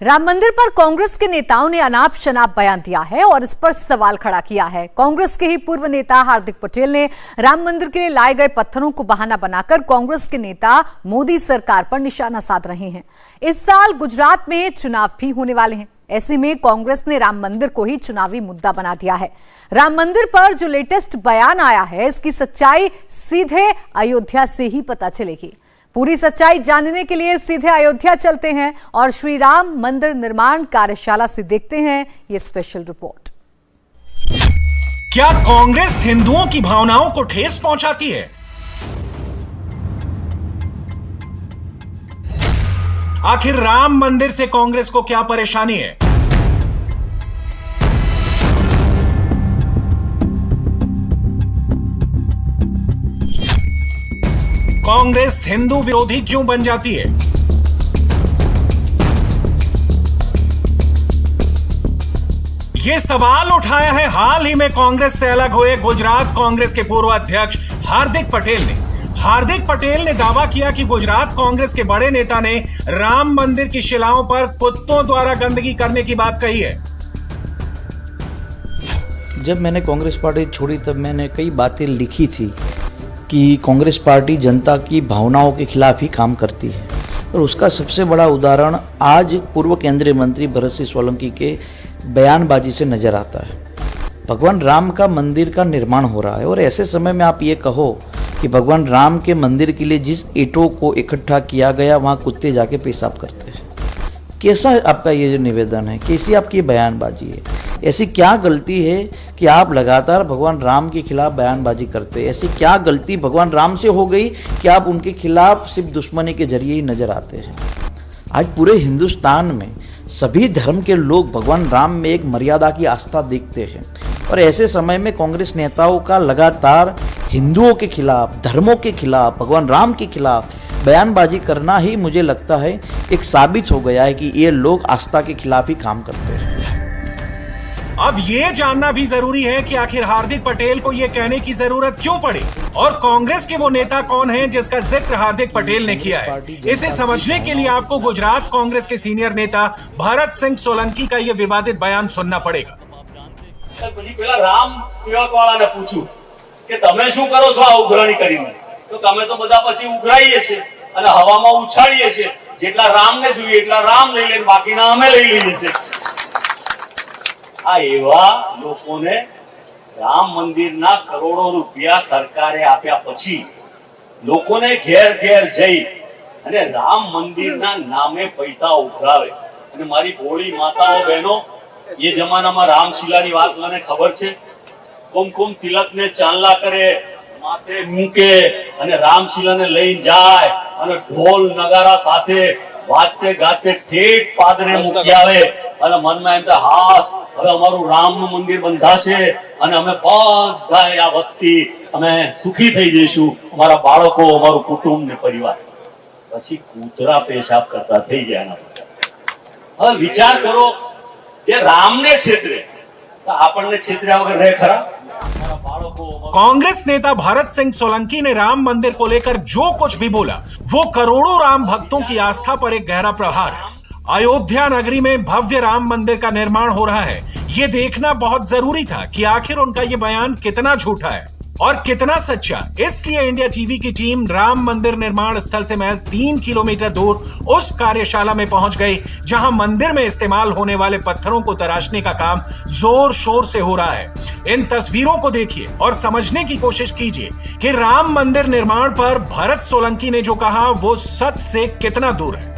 राम मंदिर पर कांग्रेस के नेताओं ने अनाप शनाप बयान दिया है और इस पर सवाल खड़ा किया है। कांग्रेस के ही पूर्व नेता हार्दिक पटेल ने राम मंदिर के लिए लाए गए पत्थरों को बहाना बनाकर कांग्रेस के नेता मोदी सरकार पर निशाना साध रहे हैं। इस साल गुजरात में चुनाव भी होने वाले हैं। ऐसे में कांग्रेस ने राम मंदिर को ही चुनावी मुद्दा बना दिया है। राम मंदिर पर जो लेटेस्ट बयान आया है, इसकी सच्चाई सीधे अयोध्या से ही पता चलेगी। पूरी सच्चाई जानने के लिए सीधे अयोध्या चलते हैं और श्री राम मंदिर निर्माण कार्यशाला से देखते हैं ये स्पेशल रिपोर्ट। क्या कांग्रेस हिंदुओं की भावनाओं को ठेस पहुंचाती है? आखिर राम मंदिर से कांग्रेस को क्या परेशानी है? कांग्रेस हिंदू विरोधी क्यों बन जाती है? यह सवाल उठाया है हाल ही में कांग्रेस से अलग हुए गुजरात कांग्रेस के पूर्व अध्यक्ष हार्दिक पटेल ने। हार्दिक पटेल ने दावा किया कि गुजरात कांग्रेस के बड़े नेता ने राम मंदिर की शिलाओं पर कुत्तों द्वारा गंदगी करने की बात कही है। जब मैंने कांग्रेस पार्टी छोड़ी तब मैंने कई बातें लिखी थी कि कांग्रेस पार्टी जनता की भावनाओं के खिलाफ ही काम करती है, और उसका सबसे बड़ा उदाहरण आज पूर्व केंद्रीय मंत्री भरत सिंह सोलंकी के बयानबाजी से नजर आता है। भगवान राम का मंदिर का निर्माण हो रहा है और ऐसे समय में आप ये कहो कि भगवान राम के मंदिर के लिए जिस ईंटों को इकट्ठा किया गया वहाँ कुत्ते जाके पेशाब करते हैं। कैसा आपका ये जो निवेदन है, कैसी आपकी बयानबाजी है? ऐसी क्या गलती है कि आप लगातार भगवान राम के खिलाफ बयानबाजी करते हैं? ऐसी क्या गलती भगवान राम से हो गई कि आप उनके खिलाफ सिर्फ दुश्मनी के जरिए ही नजर आते हैं? आज पूरे हिंदुस्तान में सभी धर्म के लोग भगवान राम में एक मर्यादा की आस्था देखते हैं, और ऐसे समय में कांग्रेस नेताओं का लगातार हिंदुओं के खिलाफ, धर्मों के खिलाफ, भगवान राम के खिलाफ बयानबाजी करना ही मुझे लगता है एक साबित हो गया है कि ये लोग आस्था के खिलाफ ही काम करते हैं। अब ये जानना भी जरूरी है कि आखिर हार्दिक पटेल को ये कहने की जरूरत क्यों पड़ी, और कांग्रेस के वो नेता कौन हैं जिसका जिक्र हार्दिक पटेल ने किया है। इसे समझने के लिए आपको गुजरात कांग्रेस के सीनियर नेता भरत सिंह सोलंकी का ये विवादित बयान सुनना पड़ेगा। पहला राम सेवक वाला ने पूछू કે તમે શું કરો છો આ ઉઘરાણી કરીને? તો તમે તો બધા પછી ઉઘરાઈએ છે અને હવામાં ઉછાળીએ છે, જેટલા રામને જોઈએ એટલા રામ લઈ લઈને બાકીના અમે લઈ લઈએ છે। આ એવા લોકોને રામ મંદિરના કરોડો રૂપિયા સરકારે આપ્યા પછી લોકોને ઘેર ઘેર જઈ અને રામ મંદિરના નામે પૈસા ઉઘરાવે। અને મારી ભોળી માતાઓ બહેનો, એ જમાનામાં રામશિલાની વાત મને ખબર છે। कुमकुम तिलक ने चांदला करे, माथे मूके અને રામશિલાને લઈને જાય અને ઢોલ નગારા સાથે વાજતે ગાતે ઠેઠ પાદરે મૂકી આવે અને મનમાં એમ થાય હાસ હવે અમારું રામનું મંદિર બંધાશે અને અમે બધા આ વસ્તી અમે સુખી થઈ જઈશું, અમારા બાળકો, અમારું કુટુંબ ને પરિવાર। પછી કૂતરા પેશાબ કરતા થઈ જાય એના પર। હવે વિચાર કરો કે રામને છેતરે તો આપણને છેતર્યા વગર રહે ખરા? कांग्रेस नेता भरत सिंह सोलंकी ने राम मंदिर को लेकर जो कुछ भी बोला वो करोड़ों राम भक्तों की आस्था पर एक गहरा प्रहार है। अयोध्या नगरी में भव्य राम मंदिर का निर्माण हो रहा है। ये देखना बहुत जरूरी था कि आखिर उनका ये बयान कितना झूठा है और कितना सच्चा। इसलिए इंडिया टीवी की टीम राम मंदिर निर्माण स्थल से महज 3 किलोमीटर दूर उस कार्यशाला में पहुंच गई जहां मंदिर में इस्तेमाल होने वाले पत्थरों को तराशने का काम जोर शोर से हो रहा है। इन तस्वीरों को देखिए और समझने की कोशिश कीजिए कि राम मंदिर निर्माण पर भरत सोलंकी ने जो कहा वो सच से कितना दूर है।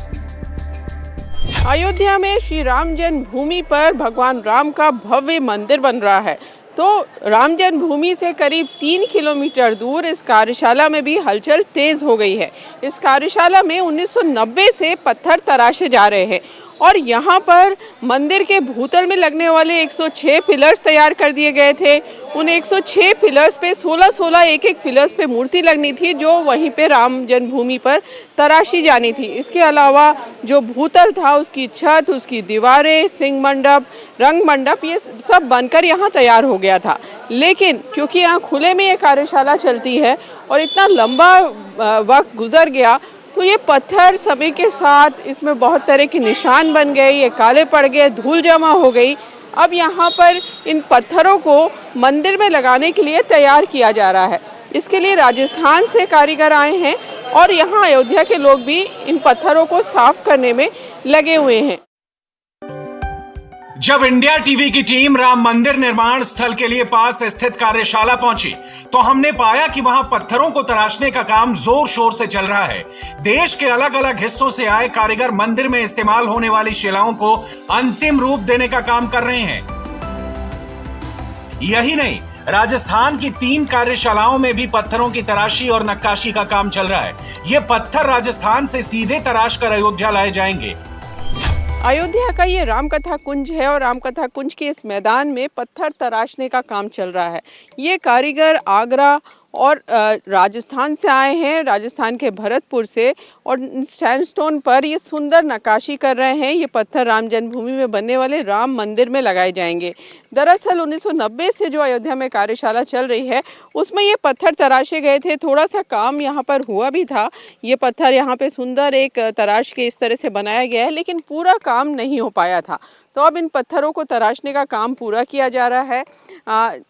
अयोध्या में श्री राम जन्मभूमि पर भगवान राम का भव्य मंदिर बन रहा है, तो राम जन्मभूमि से करीब 3 किलोमीटर दूर इस कार्यशाला में भी हलचल तेज हो गई है। इस कार्यशाला में 1990 से पत्थर तराशे जा रहे हैं और यहाँ पर मंदिर के भूतल में लगने वाले 106 पिलर्स तैयार कर दिए गए थे। उन 106 पिलर्स पे 16-16 एक पिलर्स पे मूर्ति लगनी थी जो वहीं पे राम जन्मभूमि पर तराशी जानी थी। इसके अलावा जो भूतल था, उसकी छत, उसकी दीवारें, सिंह मंडप, रंग मंडप, ये सब बनकर यहाँ तैयार हो गया था। लेकिन क्योंकि यहाँ खुले में ये कार्यशाला चलती है और इतना लंबा वक्त गुजर गया तो ये पत्थर समय के साथ इसमें बहुत तरह के निशान बन गए, ये काले पड़ गए, धूल जमा हो गई। अब यहाँ पर इन पत्थरों को मंदिर में लगाने के लिए तैयार किया जा रहा है। इसके लिए राजस्थान से कारीगर आए हैं और यहाँ अयोध्या के लोग भी इन पत्थरों को साफ करने में लगे हुए हैं। जब इंडिया टीवी की टीम राम मंदिर निर्माण स्थल के लिए पास स्थित कार्यशाला पहुंची तो हमने पाया कि वहां पत्थरों को तराशने का काम जोर शोर से चल रहा है। देश के अलग अलग हिस्सों से आए कारीगर मंदिर में इस्तेमाल होने वाली शिलाओं को अंतिम रूप देने का काम कर रहे हैं। यही नहीं, राजस्थान की 3 कार्यशालाओं में भी पत्थरों की तराशी और नक्काशी का काम चल रहा है। ये पत्थर राजस्थान से सीधे तराश कर अयोध्या लाए जाएंगे। अयोध्या का ये रामकथा कुंज है और रामकथा कुंज के इस मैदान में पत्थर तराशने का काम चल रहा है। ये कारीगर आगरा और राजस्थान से आए हैं, राजस्थान के भरतपुर से, और सैंडस्टोन पर ये सुंदर नक्काशी कर रहे हैं। ये पत्थर राम जन्मभूमि में बनने वाले राम मंदिर में लगाए जाएंगे। दरअसल 1990 से जो अयोध्या में कार्यशाला चल रही है उसमें ये पत्थर तराशे गए थे। थोड़ा सा काम यहाँ पर हुआ भी था। ये पत्थर यहाँ पे सुंदर एक तराश के इस तरह से बनाया गया है, लेकिन पूरा काम नहीं हो पाया था। तो अब इन पत्थरों को तराशने का काम पूरा किया जा रहा है।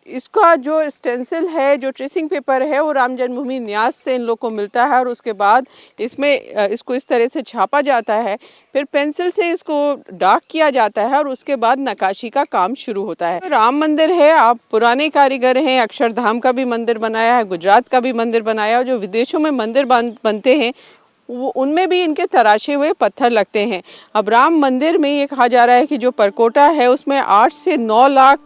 इसका जो स्टेंसिल है, जो ट्रेसिंग पेपर है, वो राम जन्मभूमि न्यास से इन लोग को मिलता है और उसके बाद इसको इस तरह से छापा जाता है। फिर पेंसिल से इसको डार्क किया जाता है और उसके बाद नक्काशी का काम शुरू होता है। राम मंदिर है, आप पुराने कारीगर हैं, अक्षरधाम का भी मंदिर बनाया है, गुजरात का भी मंदिर बनाया है। जो विदेशों में मंदिर बनते हैं वो उनमें भी इनके तराशे हुए पत्थर लगते हैं। अब राम मंदिर में ये कहा जा रहा है कि जो परकोटा है उसमें 8 से 9 लाख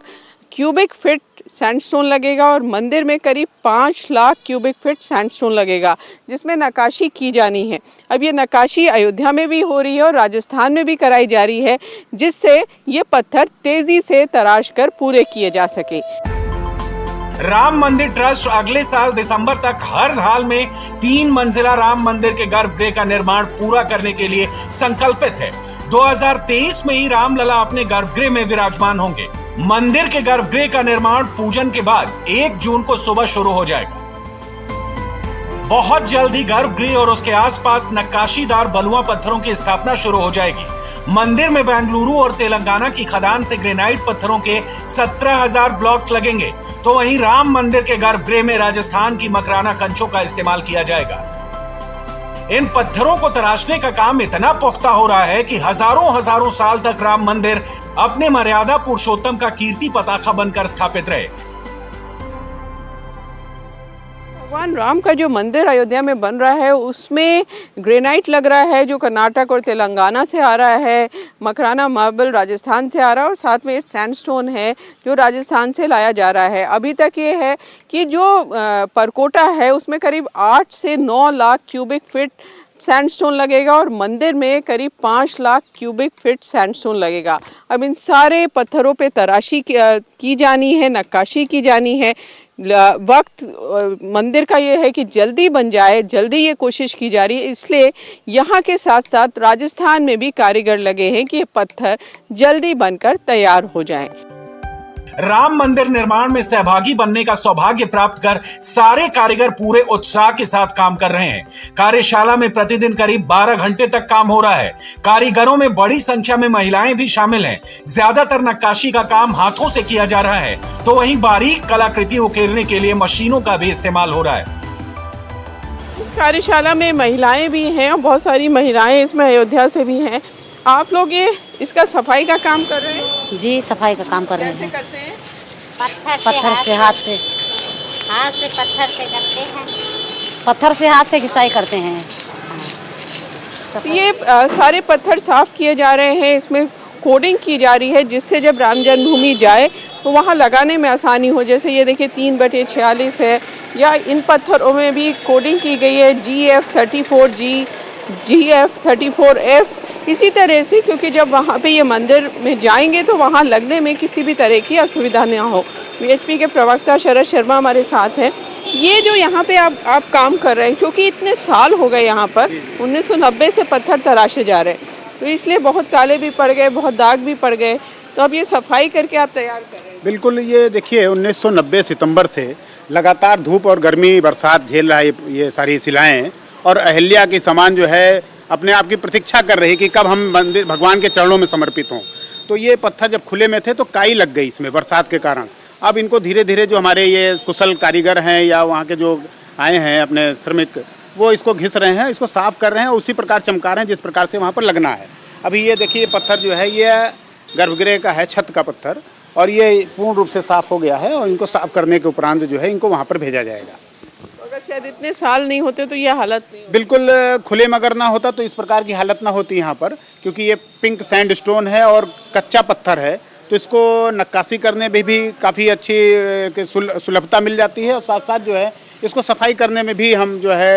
क्यूबिक फीट सैंडस्टोन लगेगा और मंदिर में करीब 5 लाख क्यूबिक फीट सैंडस्टोन लगेगा, जिसमें नक्काशी की जानी है। अब ये नक्काशी अयोध्या में भी हो रही है और राजस्थान में भी कराई जा रही है, जिससे ये पत्थर तेजी से तराश कर पूरे किए जा सके। राम मंदिर ट्रस्ट अगले साल दिसंबर तक हर हाल में 3 मंजिला राम मंदिर के गर्भगृह का निर्माण पूरा करने के लिए संकल्पित है। 2023 में ही रामलला अपने गर्भगृह में विराजमान होंगे। मंदिर के गर्भगृह का निर्माण पूजन के बाद 1 जून को सुबह शुरू हो जाएगा। बहुत जल्द ही गर्भगृह और उसके आसपास नक्काशीदार बलुआ पत्थरों की स्थापना शुरू हो जाएगी। मंदिर में बेंगलुरु और तेलंगाना की खदान से ग्रेनाइट पत्थरों के 17,000 ब्लॉक्स लगेंगे, तो वहीं राम मंदिर के गर्भगृह में राजस्थान की मकराना कंचों का इस्तेमाल किया जाएगा। इन पत्थरों को तराशने का काम इतना पुख्ता हो रहा है कि हजारों साल तक राम मंदिर अपने मर्यादा पुरुषोत्तम का कीर्ति पताका बनकर स्थापित रहे। भगवान राम का जो मंदिर अयोध्या में बन रहा है उसमें ग्रेनाइट लग रहा है, जो कर्नाटक और तेलंगाना से आ रहा है। मकराना मार्बल राजस्थान से आ रहा है और साथ में सैंडस्टोन है जो राजस्थान से लाया जा रहा है। अभी तक ये है कि जो परकोटा है उसमें करीब 8 से 9 लाख क्यूबिक फीट सैंडस्टोन लगेगा और मंदिर में करीब 5 लाख क्यूबिक फीट सैंडस्टोन लगेगा। अब इन सारे पत्थरों पे तराशी की जानी है, नक्काशी की जानी है। वक्त मंदिर का ये है कि जल्दी बन जाए, जल्दी ये कोशिश की जा रही है। इसलिए यहाँ के साथ साथ राजस्थान में भी कारीगर लगे हैं कि ये पत्थर जल्दी बनकर तैयार हो जाएं। राम मंदिर निर्माण में सहभागी बनने का सौभाग्य प्राप्त कर सारे कारीगर पूरे उत्साह के साथ काम कर रहे हैं। कार्यशाला में प्रतिदिन करीब 12 घंटे तक काम हो रहा है। कारीगरों में बड़ी संख्या में महिलाएं भी शामिल हैं। ज्यादातर नक्काशी का काम हाथों से किया जा रहा है, तो वहीं बारीक कलाकृति उकेरने के लिए मशीनों का भी इस्तेमाल हो रहा है। इस कार्यशाला में महिलाएं भी हैं और बहुत सारी महिलाएं इसमें अयोध्या से भी हैं। आप लोग ये इसका सफाई का काम कर रहे हैं? जी, सफाई का काम कर रहे हैं। करते हैं? पत्थर से हाथ से पत्थर से करते हैं। पत्थर से हाथ से घिसाई करते हैं। ये सारे पत्थर साफ किए जा रहे हैं, इसमें कोडिंग की जा रही है, जिससे जब राम जन्मभूमि जाए तो वहाँ लगाने में आसानी हो। जैसे ये देखिए 3/46 है, या इन पत्थरों में भी कोडिंग की गई है GF34G, GF34F, इसी तरह से, क्योंकि जब वहाँ पे ये मंदिर में जाएंगे तो वहाँ लगने में किसी भी तरह की असुविधा न हो। VHP के प्रवक्ता शरद शर्मा हमारे साथ हैं। ये जो यहाँ पे आप काम कर रहे हैं, क्योंकि इतने साल हो गए यहाँ पर, 1990 से पत्थर तराशे जा रहे हैं, तो इसलिए बहुत काले भी पड़ गए, बहुत दाग भी पड़ गए, तो अब ये सफाई करके आप तैयार कर रहे हैं। बिल्कुल, ये देखिए 1990 सितंबर से लगातार धूप और गर्मी बरसात झेल रहा है ये सारी शिलाएं, और अहिल्या के समान जो है अपने आप की प्रतीक्षा कर रही कि कब हम मंदिर भगवान के चरणों में समर्पित हों। तो ये पत्थर जब खुले में थे तो काई लग गई इसमें बरसात के कारण। अब इनको धीरे धीरे जो हमारे ये कुशल कारीगर हैं या वहाँ के जो आए हैं अपने श्रमिक, वो इसको घिस रहे हैं, इसको साफ कर रहे हैं, उसी प्रकार चमका रहे हैं जिस प्रकार से वहाँ पर लगना है। अभी ये देखिए पत्थर जो है ये गर्भगृह का है, छत का पत्थर, और ये पूर्ण रूप से साफ हो गया है और इनको साफ करने के उपरांत जो है इनको वहाँ पर भेजा जाएगा। अगर शायद इतने साल नहीं होते तो यह हालत नहीं होती। बिल्कुल खुले में अगर ना होता तो इस प्रकार की हालत ना होती यहाँ पर, क्योंकि ये पिंक सैंडस्टोन है और कच्चा पत्थर है, तो इसको नक्काशी करने में भी काफ़ी अच्छी सुलभता मिल जाती है और साथ साथ जो है इसको सफाई करने में भी हम जो है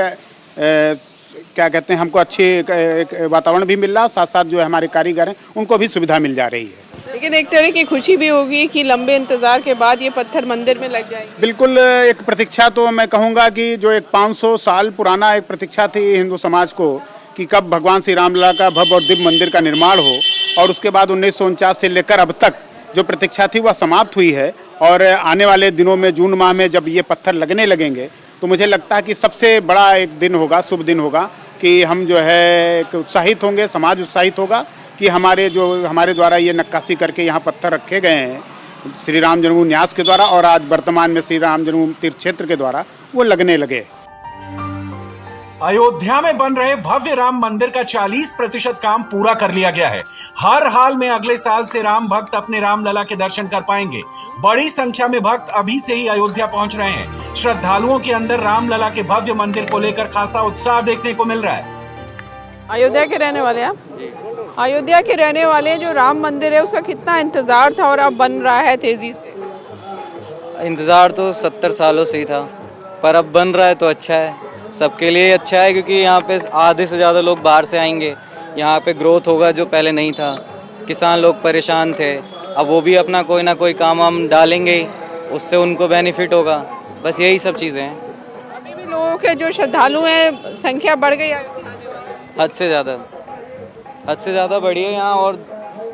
क्या कहते हैं, हमको अच्छी वातावरण भी मिल रहा है, साथ साथ जो है हमारे कारीगर हैं उनको भी सुविधा मिल जा रही है। लेकिन एक तरह की खुशी भी होगी कि लंबे इंतजार के बाद ये पत्थर मंदिर में लग जाएंगे। बिल्कुल, एक प्रतीक्षा तो मैं कहूँगा कि जो एक 500 साल पुराना एक प्रतीक्षा थी हिंदू समाज को कि कब भगवान श्री रामलला का भव्य और दिव्य मंदिर का निर्माण हो, और उसके बाद 1949 से लेकर अब तक जो प्रतीक्षा थी वह समाप्त हुई है। और आने वाले दिनों में जून माह में जब ये पत्थर लगने लगेंगे तो मुझे लगता है कि सबसे बड़ा एक दिन होगा, शुभ दिन होगा कि हम जो है उत्साहित होंगे, समाज उत्साहित होगा कि हमारे द्वारा ये नक्काशी करके यहाँ पत्थर रखे गए हैं श्री राम जन्मभूमि न्यास के द्वारा और आज वर्तमान में श्री राम जन्मभूमि तीर्थ क्षेत्र के द्वारा वो लगने लगे। अयोध्या में बन रहे भव्य राम मंदिर का 40% काम पूरा कर लिया गया है। हर हाल में अगले साल से राम भक्त अपने रामलला के दर्शन कर पाएंगे। बड़ी संख्या में भक्त अभी से ही अयोध्या पहुंच रहे हैं। श्रद्धालुओं के अंदर रामलला के भव्य मंदिर को लेकर खासा उत्साह देखने को मिल रहा है। अयोध्या के रहने वाले आप? अयोध्या के रहने वाले जो राम मंदिर है उसका कितना इंतजार था और अब बन रहा है तेजी से? इंतजार तो 70 सालों से ही था, पर अब बन रहा है तो अच्छा है, सबके लिए अच्छा है, क्योंकि यहाँ पे आधे से ज़्यादा लोग बाहर से आएंगे, यहाँ पे ग्रोथ होगा जो पहले नहीं था। किसान लोग परेशान थे, अब वो भी अपना कोई ना कोई काम हम डालेंगे ही, उससे उनको बेनिफिट होगा। बस यही सब चीज़ें हैं। अभी भी लोगों के जो श्रद्धालु हैं संख्या बढ़ गई है? हद से ज़्यादा बढ़ी है यहाँ, और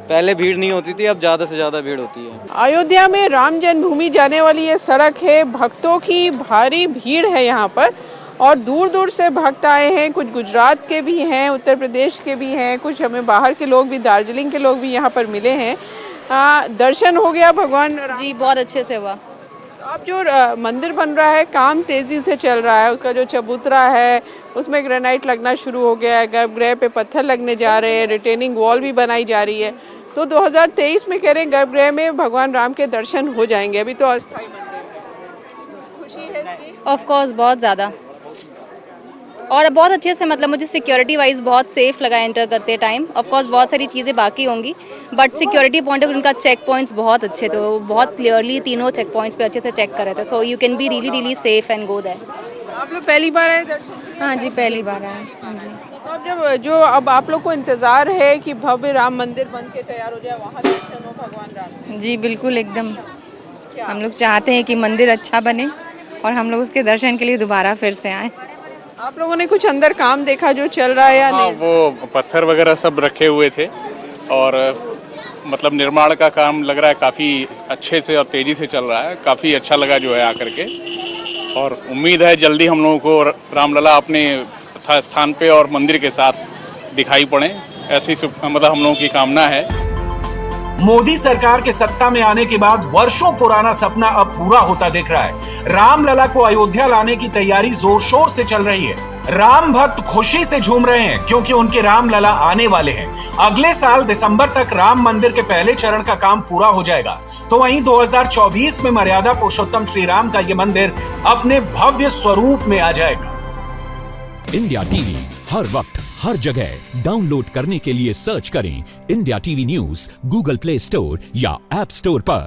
पहले भीड़ नहीं होती थी, अब ज़्यादा से ज़्यादा भीड़ होती है। अयोध्या में राम जन्मभूमि जाने वाली ये सड़क है, भक्तों की भारी भीड़ है यहाँ पर, और दूर दूर से भक्त आए हैं। कुछ गुजरात के भी हैं, उत्तर प्रदेश के भी हैं, कुछ हमें बाहर के लोग भी, दार्जिलिंग के लोग भी यहाँ पर मिले हैं। दर्शन हो गया भगवान राम? जी बहुत अच्छे से हुआ। अब जो मंदिर बन रहा है काम तेजी से चल रहा है, उसका जो चबूतरा है उसमें ग्रेनाइट लगना शुरू हो गया है, गर्भगृह पे पत्थर लगने जा रहे हैं, रिटेनिंग वॉल भी बनाई जा रही है। तो 2023 में कह रहे हैं गर्भगृह में भगवान राम के दर्शन हो जाएंगे। अभी तो अस्थायी मंदिर है। खुशी है इसकी? ऑफ कोर्स बहुत ज़्यादा, और बहुत अच्छे से, मतलब मुझे सिक्योरिटी वाइज बहुत सेफ लगा एंटर करते टाइम। ऑफ कोर्स बहुत सारी चीज़ें बाकी होंगी, बट सिक्योरिटी पॉइंट ऑफ उनका चेक पॉइंट्स बहुत अच्छे थे, वो बहुत क्लियरली तीनों चेक पॉइंट्स पे अच्छे से चेक कर रहे थे। So you can be really safe and go there. आप लोग पहली बार आए दर्शन? हाँ जी, पहली बार आए। हाँ जी। तो अब आप लोग को इंतजार है कि भव्य राम मंदिर बन के तैयार हो जाए, वहाँ दर्शन हो भगवान राम? जी बिल्कुल, एकदम। हम लोग चाहते हैं कि मंदिर अच्छा बने और हम लोग उसके दर्शन के लिए दोबारा फिर से आए। आप लोगों ने कुछ अंदर काम देखा जो चल रहा है या नहीं? वो पत्थर वगैरह सब रखे हुए थे, और मतलब निर्माण का काम लग रहा है काफ़ी अच्छे से और तेज़ी से चल रहा है। काफ़ी अच्छा लगा जो है आकर के, और उम्मीद है जल्दी हम लोगों को रामलला अपने स्थान पे और मंदिर के साथ दिखाई पड़े, ऐसी मतलब हम लोगों की कामना है। मोदी सरकार के सत्ता में आने के बाद वर्षों पुराना सपना अब पूरा होता दिख रहा है। रामलला को अयोध्या लाने की तैयारी जोर शोर से चल रही है। राम भक्त खुशी से झूम रहे हैं क्योंकि उनके रामलला आने वाले हैं। अगले साल दिसंबर तक राम मंदिर के पहले चरण का काम पूरा हो जाएगा। तो वहीं 2024 में मर्यादा पुरुषोत्तम श्री राम का ये मंदिर अपने भव्य स्वरूप में आ जाएगा। इंडिया टीवी हर वक्त हर जगह डाउनलोड करने के लिए सर्च करें India TV news Google play store या ऐप स्टोर पर।